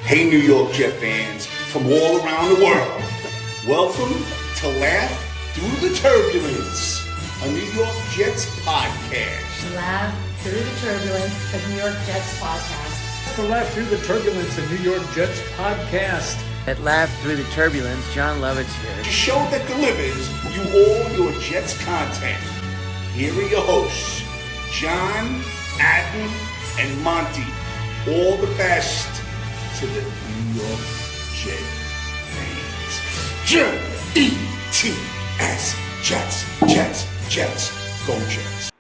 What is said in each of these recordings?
Hey, New York Jet fans from all around the world. Welcome to Laugh Through the Turbulence, a New York Jets podcast. Laugh Through the Turbulence, a New York Jets podcast. To Laugh Through the Turbulence, a New York Jets podcast. At Laugh Through the Turbulence, John Lovitz here. The show that delivers you all your Jets content. Here are your hosts, John, Adden, and Monty. All the best to the New York Jet fans. J-E-T-S, Jets, go Jets.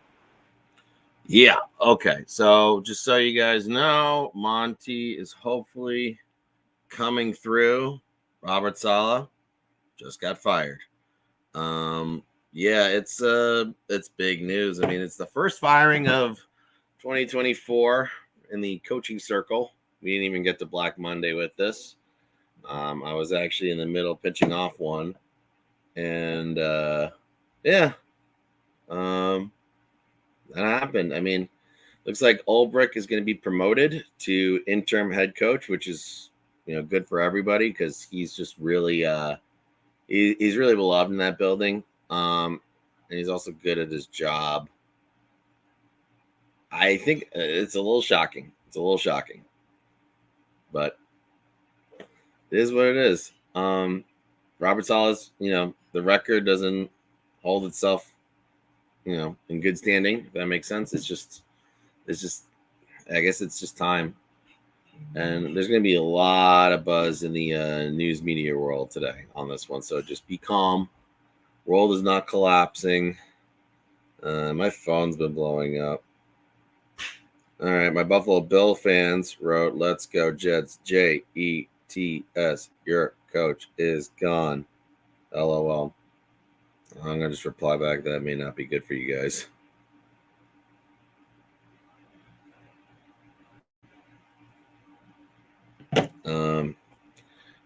Yeah, okay. So just so you guys know, Monty is hopefully coming through. Robert Saleh just got fired. Yeah, it's big news. I mean, it's the first firing of 2024 in the coaching circle. We didn't even get to Black Monday with this. I was actually in the middle pitching off one, and that happened. I mean, looks like Ulbrich is going to be promoted to interim head coach, which is good for everybody because he's just really he's really beloved in that building, and he's also good at his job. I think it's a little shocking. But it is what it is. Robert Saleh's, the record doesn't hold itself, in good standing. If that makes sense. It's just, I guess it's just time. And there's going to be a lot of buzz in the news media world today on this one. So just be calm. World is not collapsing. My phone's been blowing up. All right, my Buffalo Bill fans wrote, "Let's go Jets, Jets. Your coach is gone. LOL." I'm going to just reply back. That may not be good for you guys.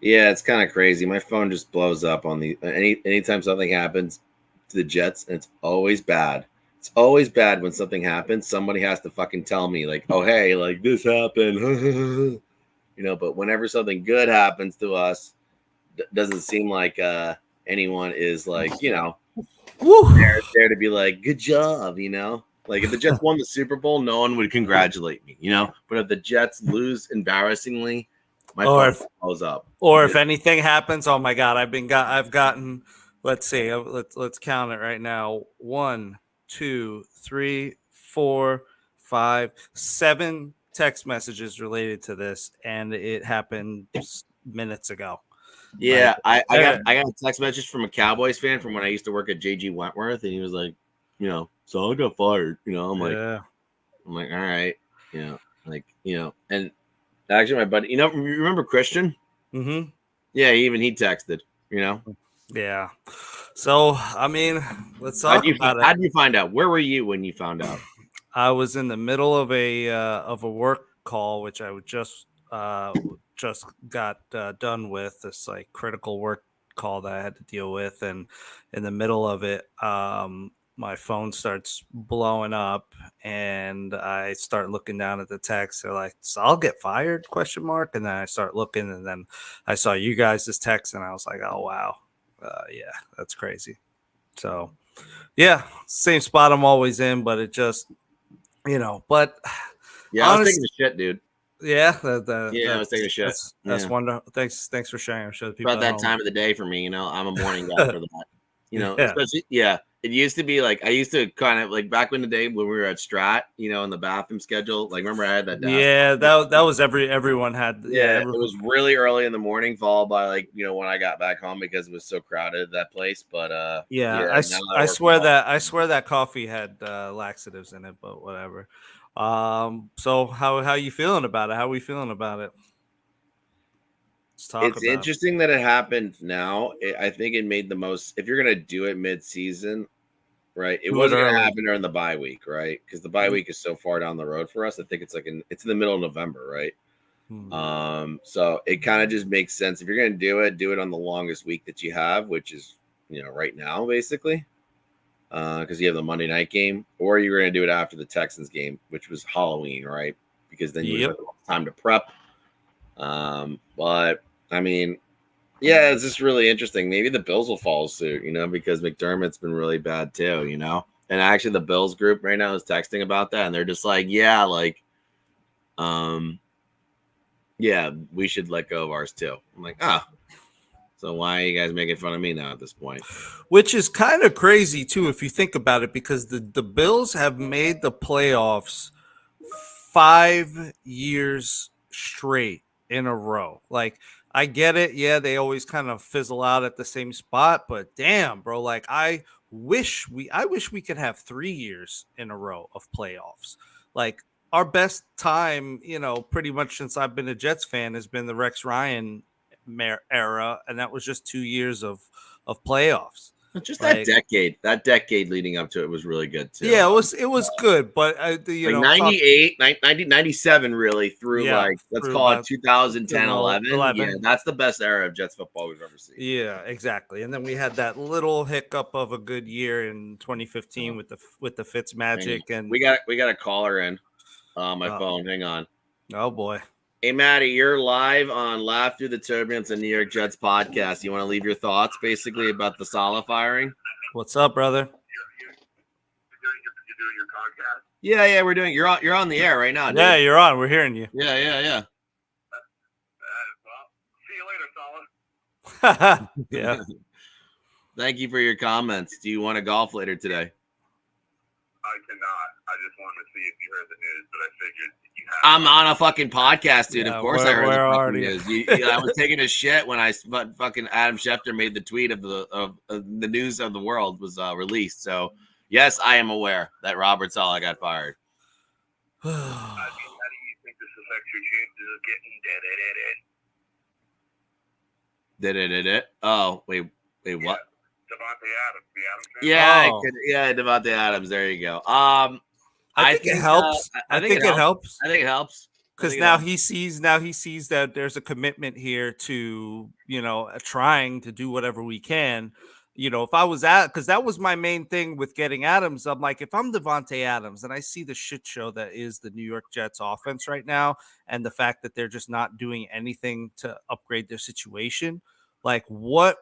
Yeah, it's kind of crazy. My phone just blows up on the anytime something happens to the Jets, and it's always bad. It's always bad when something happens. Somebody has to fucking tell me, like, "Oh, hey, like this happened," But whenever something good happens to us, doesn't seem like anyone is like, there to be like, "Good job," Like if the Jets won the Super Bowl, no one would congratulate me, But if the Jets lose embarrassingly, my phone blows up. Or if anything happens, oh my God, I've gotten. Let's see, let's count it right now. 1, 2, 3, 4, 5, 7 text messages related to this, and it happened minutes ago. Yeah, I got a text message from a Cowboys fan from when I used to work at JG Wentworth, and he was like, so I got fired. I'm like, all right, and actually my buddy, you remember Christian? Mm-hmm. Yeah, he texted, Yeah. So I mean, let's talk about it. How did you find out? Where were you when you found out? I was in the middle of a work call, which I would just got done with, this like critical work call that I had to deal with, and in the middle of it, my phone starts blowing up, and I start looking down at the text. They're like, "So I'll get fired?" ? And then I start looking, and then I saw you guys' text, and I was like, "Oh wow, yeah, that's crazy." So, yeah, same spot I'm always in, but it just, but yeah, I was taking a shit, dude. Yeah, I was taking a shit. That's wonderful. Thanks for sharing. I'm sure the people about that time of the day for me. I'm a morning guy for that. Especially It used to be like I used to kind of like back in the day when we were at Strat, in the bathroom schedule. Like remember I had that. Yeah, that was everyone had. Yeah, it was really early in the morning, followed by like when I got back home because it was so crowded that place. But I swear that coffee had laxatives in it, but whatever. So how you feeling about it? How are we feeling about it? It's interesting that it happened now. I think it made the most. If you're gonna do it mid-season, right? It wasn't gonna happen during the bye week, right? Because the bye week is so far down the road for us. I think it's it's in the middle of November, right? So it kind of just makes sense if you're gonna do it on the longest week that you have, which is right now, basically. Because you have the Monday night game, or you're going to do it after the Texans game, which was Halloween, right? Because then you have time to prep. But I mean, yeah, it's just really interesting. Maybe the Bills will follow suit, because McDermott's been really bad too, And actually, the Bills group right now is texting about that, and they're just like, yeah, yeah, we should let go of ours too. I'm like, so why are you guys making fun of me now at this point? Which is kind of crazy too, if you think about it, because the Bills have made the playoffs 5 years straight in a row. Like, I get it. Yeah, they always kind of fizzle out at the same spot, but damn, bro, like I wish we could have 3 years in a row of playoffs. Like, our best time, pretty much since I've been a Jets fan has been the Rex Ryan era, and that was just 2 years of playoffs. Just Like, that decade leading up to it was really good too. Yeah, it was good, but 98, 1997 really through let's call it 2010, 11. Yeah, that's the best era of Jets football we've ever seen. Yeah, exactly. And then we had that little hiccup of a good year in 2015 with the Fitz magic, and we got a caller in on my phone. Hang on. Oh boy. Hey, Maddie, you're live on Laugh Through the Turbulence and New York Jets podcast. You want to leave your thoughts basically about the Saleh firing? What's up, brother? You're doing your podcast? Yeah, we're doing. You're on the air right now, dude. Yeah, you're on. We're hearing you. Yeah. Well, see you later, Saleh. Yeah. Thank you for your comments. Do you want to golf later today? I cannot. I just wanted to see if you heard the news, but I figured you have. I'm on a fucking podcast, dude. Yeah, of course I heard where the are fucking you? news. I was taking a shit when fucking Adam Schefter made the tweet of the news of the world was released. So yes, I am aware that Robert Saleh got fired. How do you think this affects your chances of getting dead? Oh, wait, what? Davante Adams, the Adams fan? Yeah, Davante Adams. There you go. I think it helps. I think it helps. I think it helps because now he sees that there's a commitment here to trying to do whatever we can. If I was because that was my main thing with getting Adams. I'm like, if I'm Davante Adams and I see the shit show that is the New York Jets offense right now, and the fact that they're just not doing anything to upgrade their situation, like what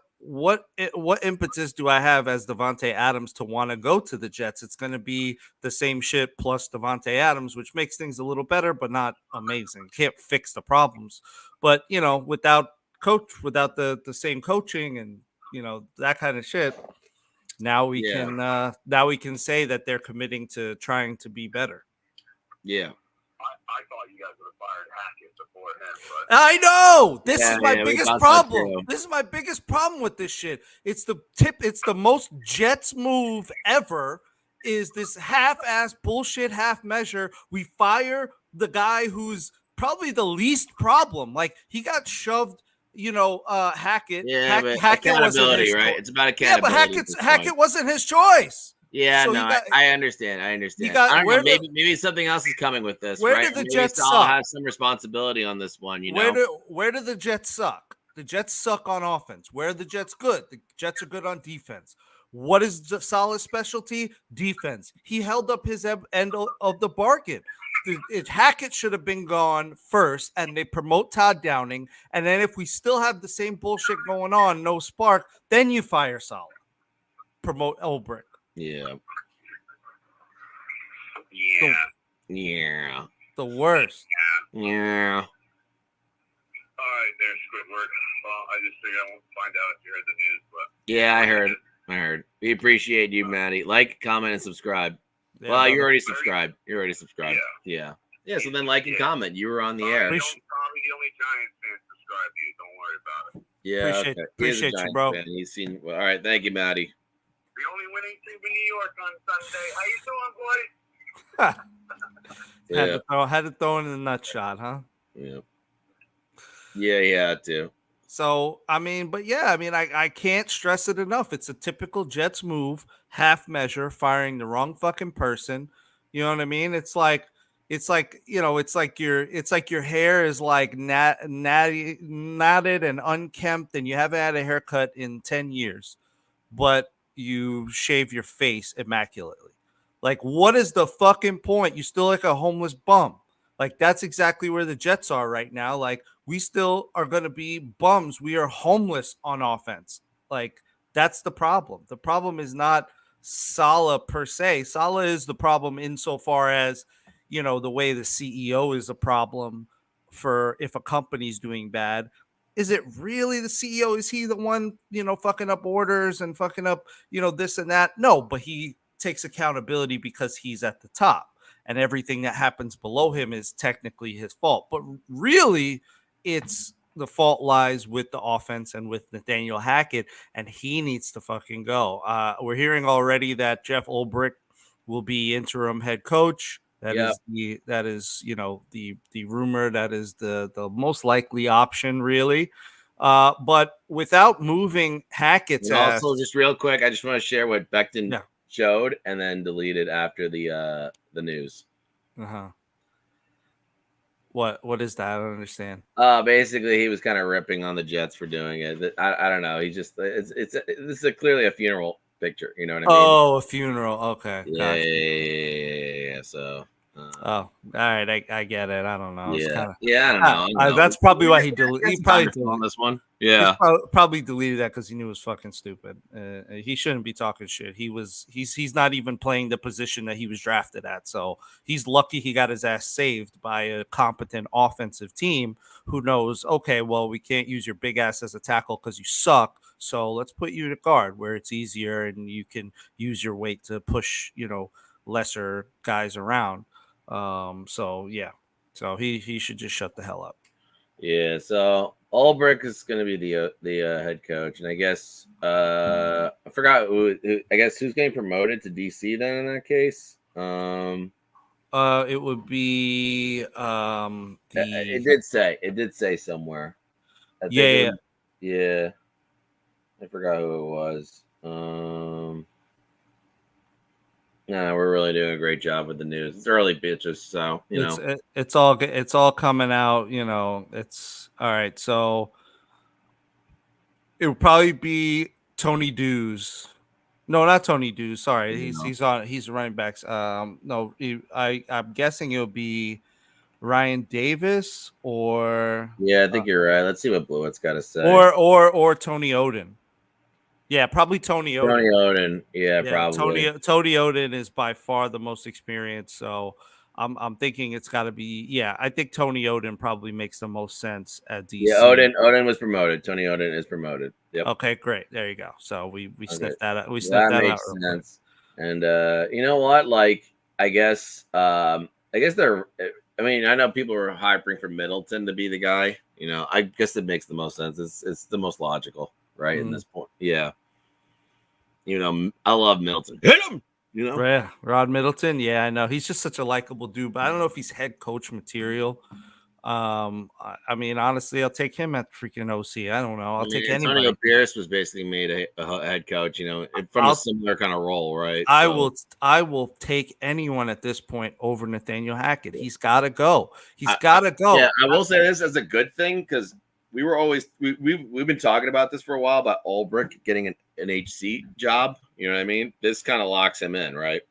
impetus do I have as Davante Adams to want to go to the Jets? It's going to be the same shit plus Davante Adams, which makes things a little better, but not amazing. Can't fix the problems. But, without the same coaching and, that kind of shit, now we can say that they're committing to trying to be better. Yeah. I thought you guys would have fired Hackett before him. But I know. This is my biggest problem. So. This is my biggest problem with this shit. It's the most Jets move ever. Is this half-ass bullshit, half measure? We fire the guy who's probably the least problem. Like, he got shoved. Hackett. Yeah, but Hackett accountability, right? It's about accountability. Yeah, but Hackett wasn't his choice. Yeah, so I understand. I don't know. Maybe something else is coming with this. Where right? do the Jets suck? have some responsibility on this one. Where do the Jets suck? The Jets suck on offense. Where are the Jets good? The Jets are good on defense. What is the Saleh's specialty? Defense. He held up his end of the bargain. Hackett should have been gone first, and they promote Todd Downing. And then if we still have the same bullshit going on, no spark, then you fire Saleh. Promote Ulbrich. Yeah. Yeah. The worst. Yeah. All right, there's Squidward. Well, I just figured I won't find out if you heard the news, but yeah, I heard. We appreciate you, Maddie. Like, comment, and subscribe. Yeah, well, you already subscribed. Yeah. So then like and comment. You were on the air. Probably the only Giants fan subscribe to you. Don't worry about it. Yeah. Appreciate you, bro. Fan. He's seen. Well, all right. Thank you, Maddie. The only winning team in New York on Sunday. How you doing, boy? Had to throw in a nut shot, huh? Yeah. Yeah, he had to. So, I can't stress it enough. It's a typical Jets move, half measure, firing the wrong fucking person. You know what I mean? It's like your hair is like knotted and unkempt, and you haven't had a haircut in 10 years, but you shave your face immaculately. Like, what is the fucking point? You still like a homeless bum. Like, that's exactly where the Jets are right now. Like, we still are going to be bums. We are homeless on offense. Like, that's the problem. The problem is not Saleh per se. Saleh is the problem insofar as, the way the CEO is a problem for if a company's doing bad. Is it really the CEO? Is he the one, fucking up orders and fucking up, this and that? No, but he takes accountability because he's at the top, and everything that happens below him is technically his fault. But really, it's the fault lies with the offense and with Nathaniel Hackett, and he needs to fucking go. We're hearing already that Jeff Ulbrich will be interim head coach. That is the rumor. That is the most likely option, really. But without moving Hackett's And also, ass, just real quick, I just want to share what Becton yeah. showed and then deleted after the news. Uh-huh. What is that? I don't understand. Basically, he was kind of ripping on the Jets for doing it. I don't know. He just this is clearly a funeral picture. You know what I mean? Oh, a funeral. Okay, gotcha. Yeah. So. Oh, all right. I get it. I don't know. It's kind of I don't know. I know. that's probably why he probably on this one. Yeah, probably deleted that because he knew it was fucking stupid. He shouldn't be talking shit. He's not even playing the position that he was drafted at. So he's lucky he got his ass saved by a competent offensive team who knows. Okay, well, we can't use your big ass as a tackle because you suck. So let's put you at guard where it's easier and you can use your weight to push lesser guys around. So he should just shut the hell up. Yeah. So Ulbrich is going to be the head coach, and I guess I forgot who. I guess who's getting promoted to DC then in that case. It would be It did say somewhere. I think yeah. I forgot who it was. No, we're really doing a great job with the news. It's early, bitches. So it's all coming out. It's all right. So it would probably be Tony Dews. No, not Tony Dews. Sorry, he's running backs. No, I'm guessing it'll be Ryan Davis or yeah, I think you're right. Let's see what Blewett's got to say. Or Tony Oden. Yeah, probably Tony Oden. Tony Oden, yeah, probably. Tony Oden is by far the most experienced, so I'm thinking it's got to be. Yeah, I think Tony Oden probably makes the most sense at DC. Yeah, Oden was promoted. Tony Oden is promoted. Yep. Okay, great. There you go. So we sniffed that out. That makes sense. And you know what? Like, I guess they're. I mean, I know people are hyping for Middleton to be the guy. I guess it makes the most sense. It's the most logical, right? In this point, yeah. I love Middleton. Hit him. Yeah, Rod Middleton. Yeah, I know. He's just such a likable dude, but I don't know if he's head coach material. I mean, honestly, I'll take him at freaking OC. I don't know. I'll take anybody. Antonio Pierce was basically made a head coach, from a similar kind of role, right? I will take anyone at this point over Nathaniel Hackett. He's got to go. He's got to go. Yeah, I will say this as a good thing because we were always we've been talking about this for a while about Ulbrich getting an HC job. You know what I mean? This kind of locks him in, right?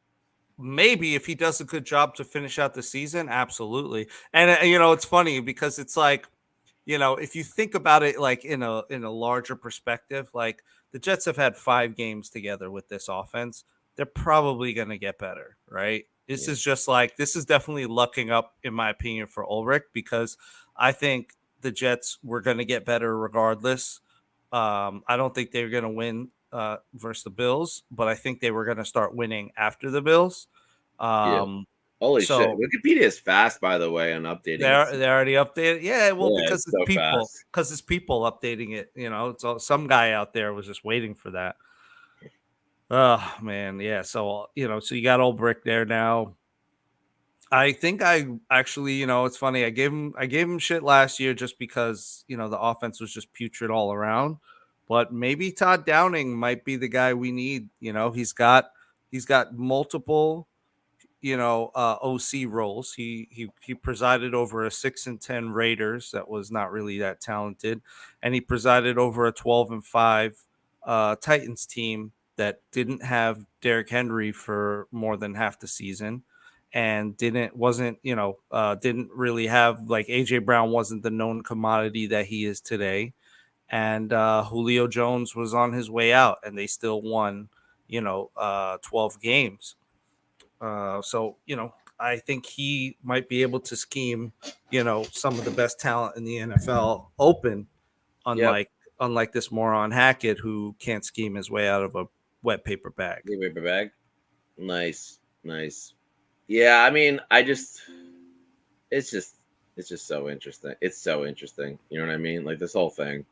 Maybe if he does a good job to finish out the season, absolutely. And it's funny because it's like, if you think about it like in a larger perspective, like the Jets have had 5 games together with this offense. They're probably going to get better, right? This is just like, this is definitely lucking up, in my opinion, for Ulrich, because I think the Jets were going to get better regardless. I don't think they're going to win versus the Bills, but I think they were going to start winning after the Bills. Holy shit! Wikipedia is fast, by the way, on updating. They already updated. Yeah, well, because it's people. Because it's people updating it. It's some guy out there was just waiting for that. Oh man, yeah. So so you got Ulbrich there now. I think I actually, it's funny. I gave him shit last year just because the offense was just putrid all around. But maybe Todd Downing might be the guy we need. He's got multiple, OC roles. He presided over a 6-10 Raiders that was not really that talented, and he presided over a 12-5 Titans team that didn't have Derrick Henry for more than half the season. and didn't really have, like, AJ Brown wasn't the known commodity that he is today, and Julio Jones was on his way out, and they still won 12 games. So I think he might be able to scheme some of the best talent in the NFL open, Yep. unlike this moron Hackett who can't scheme his way out of a wet paper bag. Paper bag. Nice. Yeah, I mean, it's just so interesting. It's so interesting. You know what I mean? Like this whole thing.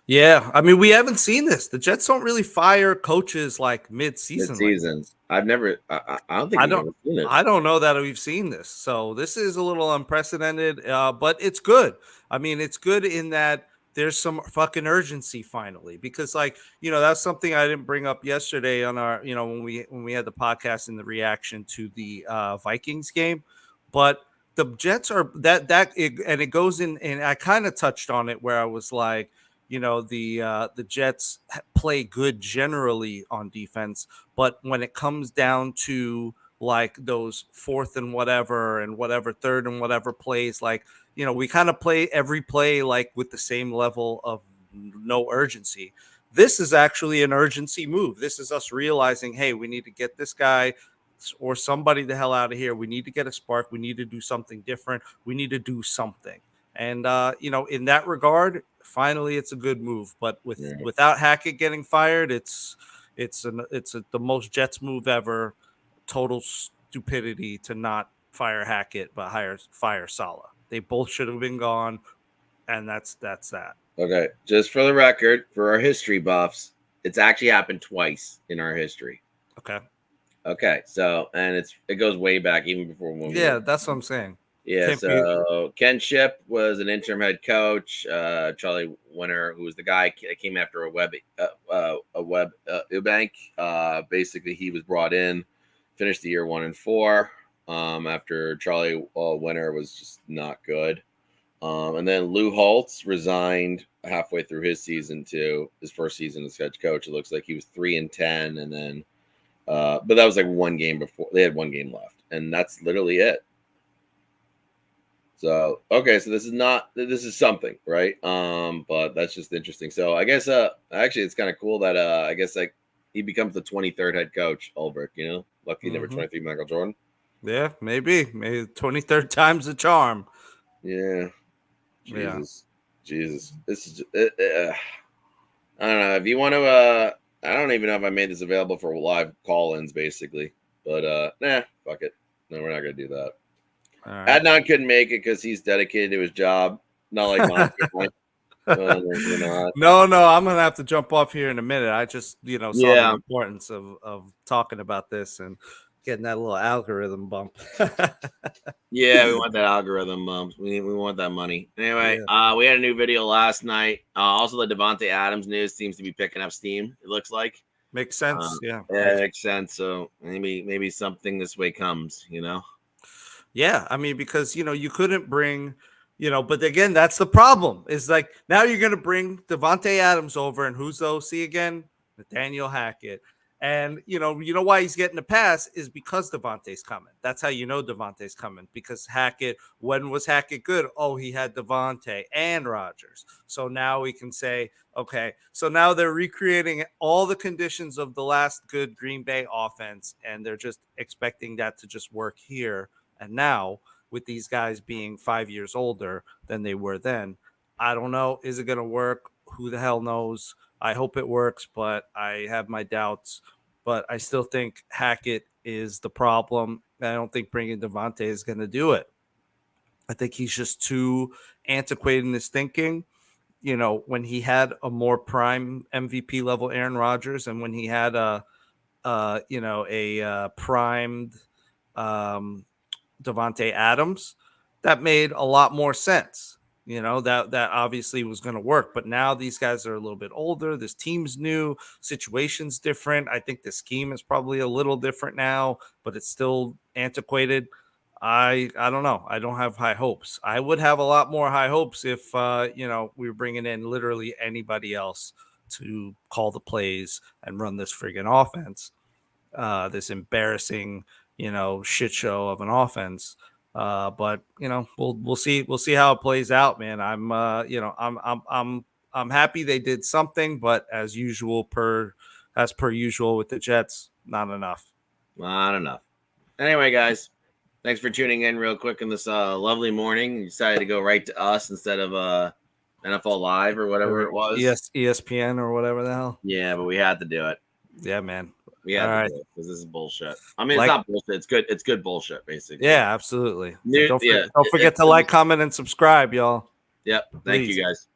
Yeah, I mean, we haven't seen this. The Jets don't really fire coaches like mid-season. I've never. I don't think we've ever seen it. I don't know that we've seen this. So this is a little unprecedented, but it's good. I mean, it's good in that there's some fucking urgency finally, because, like, that's something I didn't bring up yesterday on our, when we had the podcast in the reaction to the Vikings game, but the Jets are and it goes in, and I kind of touched on it where I was like, the Jets play good generally on defense, but when it comes down to, like, those fourth and whatever third and whatever plays, like, we kind of play every play like with the same level of no urgency. This is actually an urgency move. This is us realizing, hey, we need to get this guy or somebody the hell out of here. We need to get a spark. We need to do something different. We need to do something. And in that regard, finally, it's a good move. But without Hackett getting fired, it's the most Jets move ever. Total stupidity to not fire Hackett, but fire Saleh. They both should have been gone, and that's that. Okay, just for the record, for our history buffs, it's actually happened twice in our history. Okay, so and it goes way back, even before when. Yeah, that's what I'm saying. Yeah, so Ken Shipp was an interim head coach. Charlie Winter, who was the guy that came after Eubank. Basically, he was brought in, finished the year 1-4. After Charlie Winter was just not good. And then Lou Holtz resigned halfway through his season too. His first season as head coach. It looks like he was 3-10, and then, but that was like one game before. They had one game left, and that's literally it. So okay, so this is something, right? But that's just interesting. So I guess actually it's kind of cool that I guess like he becomes the 23rd head coach, Ulbrich. Lucky number 23, Michael Jordan. Yeah, maybe 23rd time's the charm. Yeah. Jesus. This is I don't know if you want to. I don't even know if I made this available for live call-ins, basically. But fuck it. No, we're not gonna do that. Right. Adnan couldn't make it because he's dedicated to his job. Not like mine. No, I'm gonna have to jump off here in a minute. I just saw the importance of talking about this and getting that little algorithm bump. Yeah, we want that algorithm bump. We want that money. Anyway, we had a new video last night. Also, the Davante Adams news seems to be picking up steam. It looks like makes sense. Yeah, it makes sense. So maybe something this way comes. Yeah, I mean, because you couldn't bring, but again, that's the problem. Is like now you're gonna bring Davante Adams over, and who's the OC again? Nathaniel Hackett. And you know why he's getting a pass is because Davante's coming. That's how you know Davante's coming, because Hackett. When was Hackett good? Oh, he had Davante and Rodgers. So now we can say, okay. So now they're recreating all the conditions of the last good Green Bay offense, and they're just expecting that to just work here. And now, with these guys being 5 years older than they were then, I don't know. Is it going to work? Who the hell knows? I hope it works, but I have my doubts. But I still think Hackett is the problem. I don't think bringing Davante is going to do it. I think he's just too antiquated in his thinking. When he had a more prime MVP level Aaron Rodgers, and when he had a primed Davante Adams, that made a lot more sense. That obviously was going to work. But now these guys are a little bit older. This team's new. Situation's different. I think the scheme is probably a little different now, but it's still antiquated. I don't know. I don't have high hopes. I would have a lot more high hopes if, we were bringing in literally anybody else to call the plays and run this friggin' offense. This embarrassing, shit show of an offense. But we'll see how it plays out, man. I'm happy they did something, but as per usual with the Jets, not enough. Not enough. Anyway, guys, thanks for tuning in real quick in this lovely morning. You decided to go right to us instead of NFL Live or whatever it was. ESPN or whatever the hell. Yeah, but we had to do it. Yeah, man. We had to do it because this is bullshit. I mean, it's not bullshit. It's good. It's good bullshit, basically. Yeah, absolutely. Don't forget to it like, comment, and subscribe, y'all. Yep. Thank you, guys.